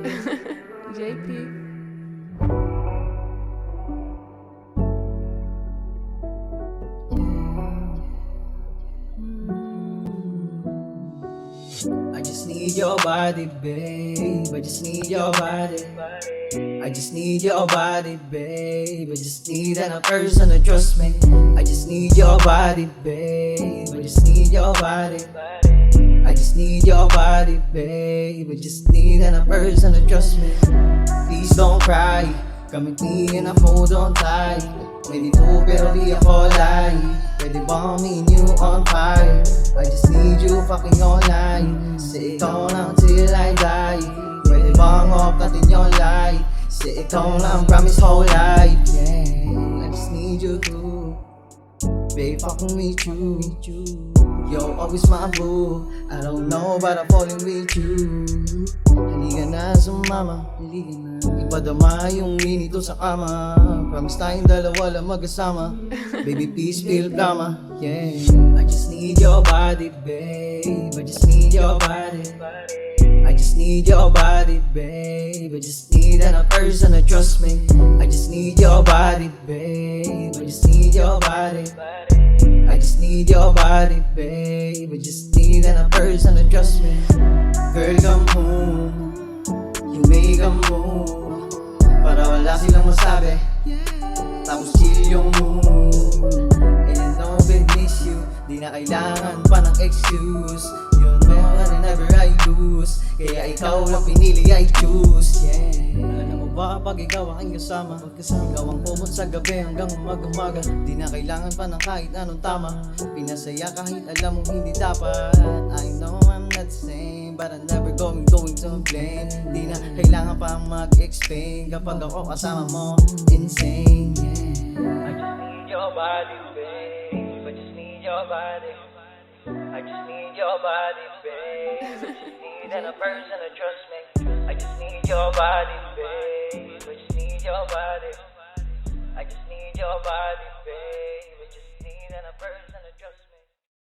JP. I just need your body, babe. I just need your body. I just need your body, babe. I just need another person to trust me. I just need your body, babe. I just need your body. I just need your body, babe. I just need another person to trust me. Please don't cry. Come with me and I hold on tight. Maybe po pero di ako lie. Pwede ba me and you on fire? I just need you fucking all night. Say ikaw lang till I die. Pwede bang off natin yung light? Say ikaw lang promise whole life. Yeah, I just need you to babe, fucking with you. Yo, always my boo. I don't know but I'm falling with you. Halika na sumama, halika na. Ipadama yung minito sa kama. Promise tayong dalawa lang magkasama. Baby, peace, feel drama. Yeah, I just need your body, babe. I just need your body. I just need your body, babe. I just need another person to trust me. I just need your body, babe. I just need your body. I just need your body, babe. I just need another person to trust me. Girl, come home. You make a move para wala silang masabi. Tapos chill yung mood. And you know we miss you. Di na kailangan pa ng excuse. You're better than ever I lose. Kaya ikaw lang pinili I choose. Yeah, alam mo ba pag ikaw aking kasama, ikaw ang kumot sa gabi hanggang umaga. Di na kailangan pa ng kahit anong tama. Pinasaya kahit alam mong hindi dapat. I know I'm not the same, but I'm never going to blame. Di na kailangan pa mag-explain kapag ako kasama mo. Insane, yeah. I just need your body, babe. I just need your body. I just need your body, babe. I just need another person to trust me. I just need your body, babe. I just need your body. I just need your body, babe. I just need another person.